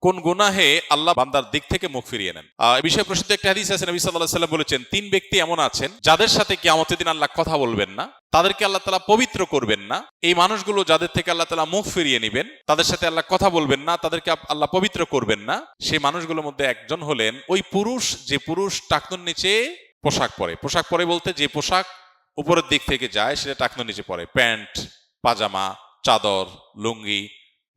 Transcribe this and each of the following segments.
কোন গুনাহে আল্লাহ বান্দার দিক থেকে মুখ ফিরিয়ে নেন? এই বিষয়ে প্রসিদ্ধ একটা হাদিস আছে, নবী সাল্লাল্লাহু আলাইহি ওয়াসাল্লাম বলেছেন, 3 ব্যক্তি এমন আছেন যাদের সাথে কিয়ামতের দিন আল্লাহ কথা বলবেন না, তাদেরকে আল্লাহ তাআলা পবিত্র করবেন না। এই মানুষগুলো যাদের থেকে আল্লাহ তাআলা মুখ ফিরিয়ে নেবেন, তাদের সাথে আল্লাহ কথা বলবেন না, তাদেরকে আল্লাহ পবিত্র করবেন না। সেই মানুষগুলোর মধ্যে একজন হলেন ওই পুরুষ, যে পুরুষ টাকনুর নিচে পোশাক পরে। পোশাক পরে বলতে যে পোশাক উপরের দিক থেকে যায় সেটা টাকনুর নিচে পরে, প্যান্ট, পাজামা, চাদর, লুঙ্গি,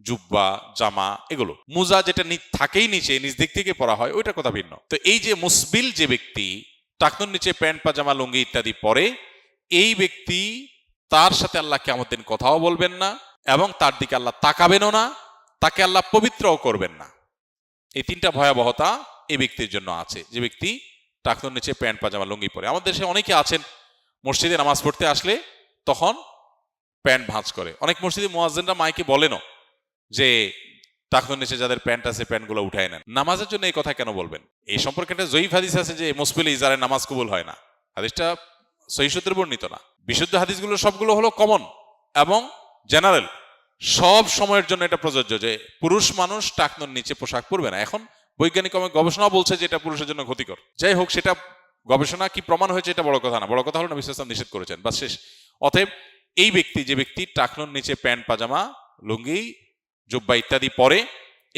জুব্বা, জামা, এগুলো। মুজা যেটা থাকেই নিচে, নিচ দিক থেকে পরা হয়, ওইটার কথা ভিন্ন। তো এই যে মুসবিল যে ব্যক্তি টাকনুর নিচে প্যান্ট, পাজামা, লুঙ্গি ইত্যাদি পরে, এই ব্যক্তি, তার সাথে আল্লাহ কিয়ামতের দিন কথাও বলবেন না এবং তার দিকে আল্লাহ তাকাবেনও না, তাকে আল্লাহ পবিত্রও করবেন না। এই 3টা ভয়াবহতা এই ব্যক্তির জন্য আছে, যে ব্যক্তি টাকনুর নিচে প্যান্ট, পাজামা, লুঙ্গি পরে। আমাদের দেশে অনেকে আছেন মসজিদে নামাজ পড়তে আসলে তখন প্যান্ট ভাঁজ করে। অনেক মসজিদে মুয়াজ্জিনরা মাইকে বলেনও যে টাকনুর নিচে যাদের প্যান্ট আছে প্যান্টগুলো উঠায় নেন। নামাজের জন্য এই কথা কেন বলবেন? এই সম্পর্কে একটা জয়ীফ হাদিস আছে যে মুসবিল ইজারের নামাজ কবুল হয় না। হাদিসটা সহিহ সূত্রে বর্ণিত না। বিশুদ্ধ হাদিসগুলো সবগুলো হলো কমন এবং জেনারেল, সব সময়ের জন্য এটা প্রযোজ্য যে পুরুষ মানুষ টাকনুর নিচে পোশাক পরবে না। এখন বৈজ্ঞানিক গবেষণা বলছে যে এটা পুরুষের জন্য ক্ষতিকর। যাই হোক, সেটা গবেষণা কি প্রমাণ হয়েছে এটা বড় কথা না, বড় কথা হলো নবী সাল্লাল্লাহু আলাইহি ওয়াসাল্লাম নিষেধ করেছেন, বাস শেষ। অতএব এই ব্যক্তি, যে ব্যক্তি টাকনুর নিচে প্যান্ট, পাজামা, লুঙ্গি, জুব্বা ইত্যাদি পরে,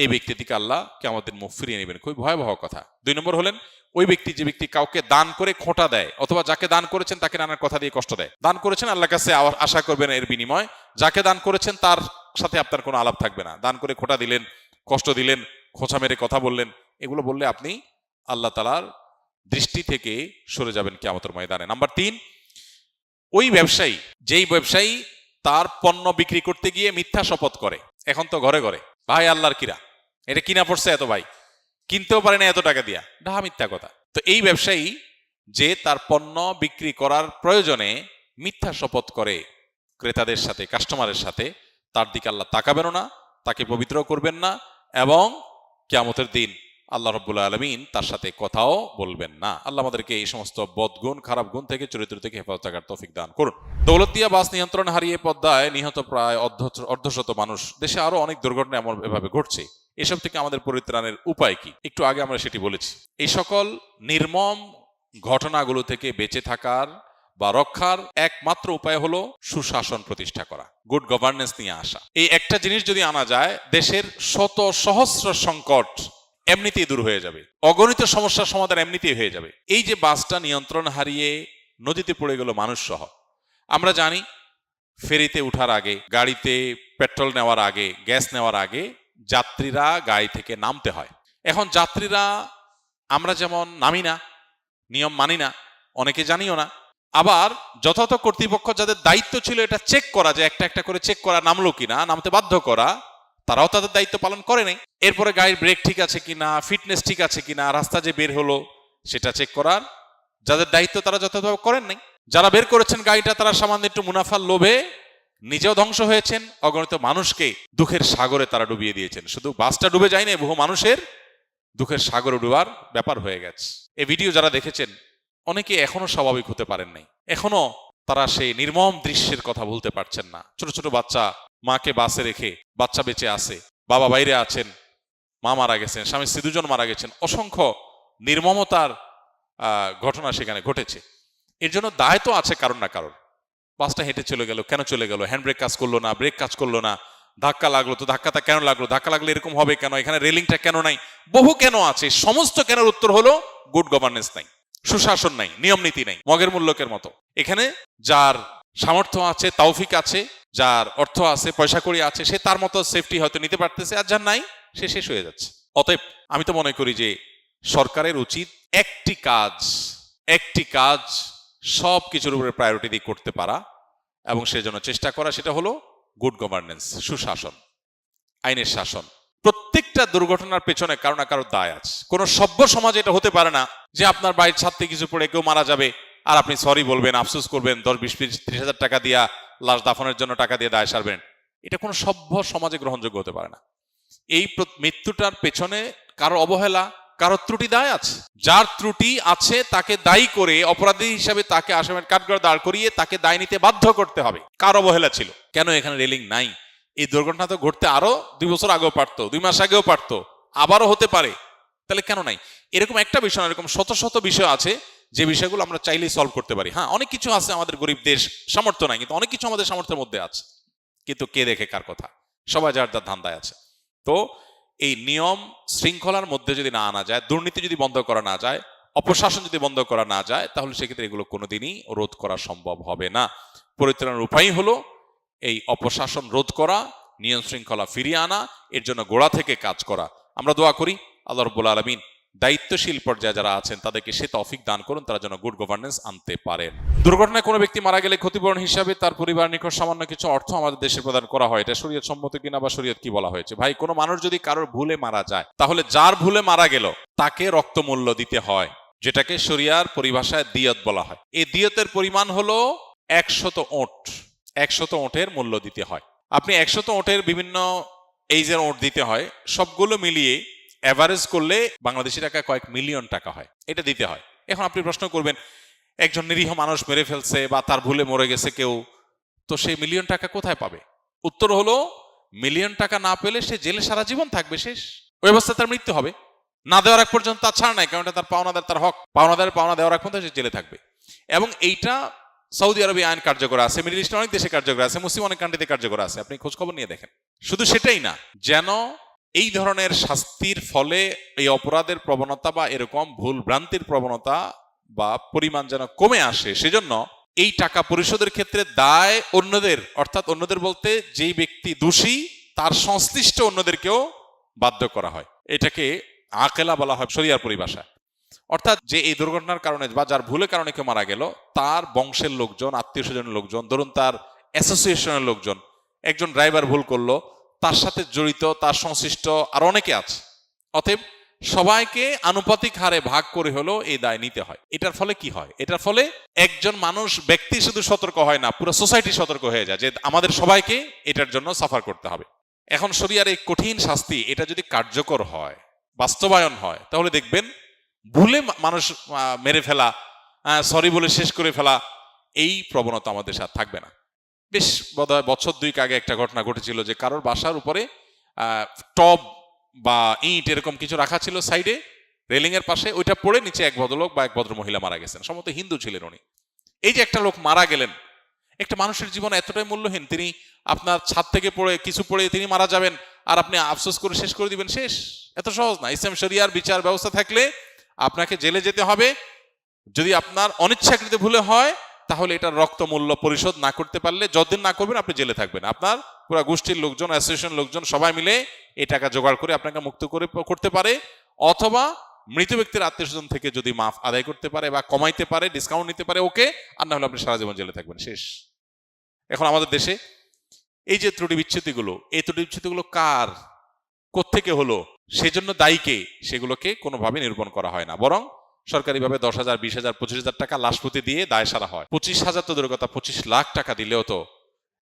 এই ব্যক্তি থেকে আল্লাহ কিয়ামতের মুখ ফিরিয়ে নেবেন। খুবই ভয়াবহ কথা। 2 নম্বর হলেন ওই ব্যক্তি, যে ব্যক্তি কাউকে দান করে খোঁটা দেয়, অথবা যাকে দান করেছেন তাকে নানার কথা দিয়ে কষ্ট দেয়। দান করেছেন, আল্লাহর কাছে আশা করবেন এর বিনিময়। যাকে দান করেছেন তার সাথে আপনার কোনো আলাপ থাকবে না। দান করে খোঁটা দিলেন, কষ্ট দিলেন, খোঁচা মেরে কথা বললেন, এগুলো বললে আপনি আল্লাহ তাআলার দৃষ্টি থেকে সরে যাবেন কিয়ামতের ময়দানে। নাম্বার 3, ওই ব্যবসায়ী, যেই ব্যবসায়ী তার পণ্য বিক্রি করতে গিয়ে মিথ্যা শপথ করে। এখন তো ঘরে ঘরে ভাই আল্লাহর কিরা, এটা কিনা পড়ছে এত, ভাই কিনতেও পারে না এত টাকা দিয়া, ডাহা মিথ্যা কথা। তো এই ব্যবসায়ী যে তার পণ্য বিক্রি করার প্রয়োজনে মিথ্যা শপথ করে ক্রেতাদের সাথে, কাস্টমারের সাথে, তার দিকে আল্লাহ তাকাবেনও না, তাকে পবিত্র করবেন না এবং কিয়ামতের দিন আল্লাহ রাব্বুল আলামিন তার সাথে কথাও বলবেন না। আল্লাহ আমাদেরকে এই সমস্ত বদগুণ, খারাপ গুণ থেকে, চরিত্র থেকে হেফাজত থাকার তৌফিক দান করুন। দৌলতদিয়া বাস নিয়ন্ত্রণ হারিয়ে পদ্মায় নিহত প্রায় অর্ধশত মানুষ। দেশে আরো অনেক দুর্ঘটনা এমন এভাবে ঘটছে। এসব থেকে আমাদের পরিত্রাণের উপায় কি? একটু আগে আমরা সেটি বলেছি। এই সকল নির্মম ঘটনাগুলো থেকে বেঁচে থাকার বা রক্ষার একমাত্র উপায় হলো সুশাসন প্রতিষ্ঠা করা, গুড গভর্নেন্স নিয়ে আসা। এই একটা জিনিস যদি আনা যায়, দেশের শত সহস্র সংকট এমনিতেই দূর হয়ে যাবে, অগণিত সমস্যার সমাধান এমনিতেই হয়ে যাবে। এই যে বাসটা নিয়ন্ত্রণ হারিয়ে নদীতে পড়ে গেল মানুষ সহ, আমরা জানি ফেরিতে উঠার আগে, গাড়িতে পেট্রোল নেওয়ার আগে, গ্যাস নেওয়ার আগে যাত্রীরা গাড়ি থেকে নামতে হয়। এখন যাত্রীরা আমরা যেমন নামি না, নিয়ম মানি না, অনেকে জানিও না। আবার যথাযথ কর্তৃপক্ষ যাদের দায়িত্ব ছিল এটা চেক করা, যে একটা একটা করে চেক করা নামলো কিনা, নামতে বাধ্য করা, তারাও তাদের দায়িত্ব পালন করে নাই। এরপরে গাড়ির ব্রেক ঠিক আছে কিনা, ফিটনেস ঠিক আছে কিনা, রাস্তা যে বের হলো সেটা চেক করার যাদের দায়িত্ব তারা যথাযথভাবে করেন নাই। যারা বের করেছেন গাড়িটা, তারা সামান্য একটু মুনাফার লোভে নিজেও ধ্বংস হয়েছেন, অগণিত মানুষকে দুঃখের সাগরে তারা ডুবিয়ে দিয়েছেন। শুধু বাসটা ডুবে যায়নি, বহু মানুষের দুঃখের সাগরে ডুবার ব্যাপার হয়ে গেছে। এই ভিডিও যারা দেখেছেন অনেকে এখনো স্বাভাবিক হতে পারেন নাই, এখনো তারা সেই নির্মম দৃশ্যের কথা বলতে পারছেন না। ছোট ছোট বাচ্চা, মাকে বাসে রেখে, বাচ্চা বেঁচে আছে, বাবা বাইরে আছেন, মা মারা গেছেন, স্বামী স্ত্রী দুজন মারা গেছেন, অসংখ্য নির্মমতার ঘটনা সেখানে ঘটেছে। এর জন্য দায় তো আছে কারণ না কারণ। বাসটা হেঁটে চলে গেল, কেন চলে গেল? হ্যান্ডব্রেক কাজ করলো না, ব্রেক কাজ করলো না, ধাক্কা লাগলো, তো ধাক্কাটা কেন লাগলো? ধাক্কা লাগলে এরকম হবে কেন? এখানে রেলিংটা কেন নাই? বহু কেন আছে। সমস্ত কেনের উত্তর হলো গুড গভর্নেন্স নাই, সুশাসন নাই, নিয়ম নীতি নাই, মগের মূল্যকের মতো। এখানে যার সামর্থ্য আছে, তৌফিক আছে, যার অর্থ আছে, পয়সা কড়ি আছে, সে তার মতো সেফটি হয়তো নিতে পারতেছে, আর যার নাই সে শেষ হয়ে যাচ্ছে। অতএব আমি তো মনে করি যে সরকারের উচিত একটি কাজ সব কিছুর উপরে প্রায়োরিটি দিয়ে করতে পারা এবং সেজন্য চেষ্টা করা, সেটা হলো গুড গভর্নেন্স, সুশাসন, আইনের শাসন। প্রত্যেকটা দুর্ঘটনার পেছনে কারো না কারো দায় আছে। কোন সভ্য সমাজে এটা হতে পারে না যে আপনার বাড়ির ছাদে কিছু পড়ে কেউ মারা যাবে আর আপনি সরি বলবেন, আফসোস করবেন, 10, 20, 30 হাজার টাকা দিয়া লাশ দাফনের জন্য টাকা দিয়ে দায় সারবেন। এটা কোনো সভ্য সমাজে গ্রহণযোগ্য হতে পারে না। এই মৃত্যুটার পেছনে কারো অবহেলা, কারো ত্রুটি দায় আছে। যার ত্রুটি আছে তাকে দায়ী করে, অপরাধী হিসাবে তাকে আসামের কাঠগড়ায় দাঁড় করিয়ে তাকে দায় নিতে বাধ্য করতে হবে। কার অবহেলা ছিল? কেন এখানে রেলিং নাই? এই দুর্ঘটনা তো ঘটতে আরো 2 বছর আগেও পারতো, 2 মাস আগেও পারতো, আবারও হতে পারে, তাহলে কেন নাই? এরকম একটা বিষয় না, এরকম শত শত বিষয় আছে যে বিষয়গুলো আমরা চাইলেই সলভ করতে পারি। হ্যাঁ, অনেক কিছু আছে আমাদের গরিব দেশ, সামর্থ্য নাই, কিন্তু অনেক কিছু আমাদের সামর্থ্যের মধ্যে আছে। কিন্তু কে দেখে কার কথা, সবাই যার যার ধান্দায় আছে। তো এই নিয়ম শৃঙ্খলার মধ্যে যদি না আনা যায়, দুর্নীতি যদি বন্ধ করা না যায়, অপশাসন যদি বন্ধ করা না যায়, তাহলে সেক্ষেত্রে এগুলো কোনোদিনই রোধ করা সম্ভব হবে না। পরিত্রাণের উপায় হলো এই অপশাসন রোধ করা, নিয়ম শৃঙ্খলা ফিরিয়ে আনা, এর জন্য গোড়া থেকে কাজ করা। আমরা দোয়া করি আল্লাহ রাব্বুল আলামিন দায়িত্বশীল পর্যায়ে যারা আছেন তাদেরকে সে তৌফিক দান করুন, তারা যেন গুড গভর্নেন্স আনতে পারেন। দুর্ঘটনায় কোনো ব্যক্তি মারা গেলে ক্ষতিপূরণ হিসাবে তার পরিবার নিকট সামান্য কিছু অর্থ আমাদের দেশে প্রদান করা হয়, এটা শরীয়ত সম্মত কিনা বা শরীয়ত কি বলা হয়েছে? ভাই, কোনো মানুষ যদি কারোর ভুলে মারা যায়, তাহলে যার ভুলে মারা গেল তাকে রক্তমূল্য দিতে হয়, যেটাকে শরিয়ার পরিভাষায় দিয়ত বলা হয়। এই দিয়তের পরিমাণ হলো 100 ওট। 100 ওটের মূল্য দিতে হয়। আপনি 100 ওটের বিভিন্ন এইজের ওট দিতে হয়, সবগুলো মিলিয়ে এভারেজ করলে বাংলাদেশি টাকা কয়েক মিলিয়ন টাকা হয়, এটা দিতে হয়। এখন আপনি প্রশ্ন করবেন, একজন নিরীহ মানুষ মেরে ফেলছে বা তার ভুলে মরে গেছে কেউ, তো সেই মিলিয়ন টাকা কোথায় পাবে? উত্তর হলো, মিলিয়ন টাকা না পেলে সে জেলে সারা জীবন থাকবে, শেষ। ওই অবস্থায় তার মৃত্যু হবে। না দেওয়ার আগ পর্যন্ত তার ছাড় নাই, কারণ এটা তার পাওনাদার, তার হক। পাওনাদারের পাওনা দেওয়ার আগ পর্যন্ত সে জেলে থাকবে। এবং এইটা সৌদি আরবে আইন কার্যকর আছে, মিডল ইস্টের অনেক দেশে কার্যকর আছে, মুসলিম অনেক কান্ট্রিতে কার্যকর আছে, আপনি খোঁজ খবর নিয়ে দেখেন। শুধু সেটাই না, যেন এই ধরনের শাস্তির ফলে এই অপরাধের প্রবণতা বা এরকম ভুল ভ্রান্তির প্রবণতা বা পরিমাণ যেন কমে আসে, সেজন্য এই টাকা পরিশোধের ক্ষেত্রে দায় অন্যদের, অর্থাৎ অন্যদের বলতে যেই ব্যক্তি দোষী তার সংশ্লিষ্ট অন্যদেরকেও বাধ্য করা হয়। এটাকে আকেলা বলা হয় শরিয়ার পরিভাষায়। অর্থাৎ যে এই দুর্ঘটনার কারণে বা যার ভুলের কারণে কেউ মারা গেল, তার বংশের লোকজন, আত্মীয় স্বজনের লোকজন, ধরুন তার অ্যাসোসিয়েশনের লোকজন, একজন ড্রাইভার ভুল করলো, তার সাথে জড়িত তার সংশ্লিষ্ট আর অনেকে আছে। অতএব সবাইকে আনুপাতিক হারে ভাগ করে হলো এই দায় নিতে হয়। এটার ফলে কি হয়? এটার ফলে একজন মানুষ, ব্যক্তি শুধু সতর্ক হয় না, পুরো সোসাইটি সতর্ক হয়ে যায় যে আমাদের সবাইকে এটার জন্য সাফার করতে হবে। এখন শরিয়ার এই কঠিন শাস্তি, এটা যদি কার্যকর হয়, বাস্তবায়ন হয়, তাহলে দেখবেন ভুলে মানুষ মেরে ফেলা, সরি বলে শেষ করে ফেলা, এই প্রবণতা আমাদের সাথে থাকবে না। বেশ বোধহয় বছর 2 আগে একটা ঘটনা ঘটেছিল যে কারোর বাসার উপরে টব বা ইট এরকম কিছু রাখা ছিল সাইডে রেলিং এর পাশে, ওইটা পড়ে নিচে এক ভদ্রলোক বা এক ভদ্র মহিলা মারা গেছেন, সম্ভবত হিন্দু ছিলেন উনি। এই যে একটা লোক মারা গেলেন, একটা মানুষের জীবন এতটাই মূল্যহীন, তিনি আপনার ছাদ থেকে পড়ে কিছু পড়ে তিনি মারা যাবেন, আর আপনি আফসোস করে শেষ করে দিবেন, শেষ। এত সহজ না। ইসলাম শরিয়ার বিচার ব্যবস্থা থাকলে আপনাকে জেলে যেতে হবে। যদি আপনার অনিচ্ছাকৃত ভুলে হয়, তাহলে এটার রক্ত মূল্য পরিশোধ না করতে পারলে, যতদিন না করবেন আপনি জেলে থাকবেন। আপনার পুরো গোষ্ঠীর লোকজন, অ্যাসোসিয়েশন লোকজন সবাই মিলে এই টাকা জোগাড় করে আপনাকে মুক্ত করে করতে পারে, অথবা মৃত ব্যক্তির আত্মীয় স্বজন থেকে যদি মাফ আদায় করতে পারে বা কমাইতে পারে, ডিসকাউন্ট নিতে পারে, ওকে। আর না হলে আপনি সারা জীবন জেলে থাকবেন, শেষ। এখন আমাদের দেশে এই যে ত্রুটি বিচ্ছুতিগুলো, এই ত্রুটি বিচ্ছুতিগুলো কার, কোত্থেকে হলো, সেজন্য দায়ী কে, সেগুলোকে কোনোভাবে নিরূপণ করা হয় না, বরং সরকারিভাবে 10,000, 20,000, 25,000 টাকা লাশপতি দিয়ে দায় সারা হয়। 25,000 তো দূরের কথা, 25 লাখ টাকা দিলেও তো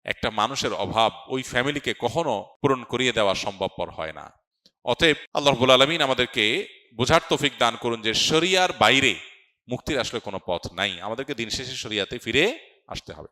একটা মানুষের অভাব ওই ফ্যামিলিকে কখনো পূরণ করিয়ে দেওয়া সম্ভবপর হয় না। অতএব আল্লাহ রাব্বুল আলামিন আমাদেরকে বোঝার তৌফিক দান করুন যে শরিয়ার বাইরে মুক্তির আসলে কোনো পথ নাই, আমাদেরকে দিন শেষে শরিয়াতে ফিরে আসতে হবে।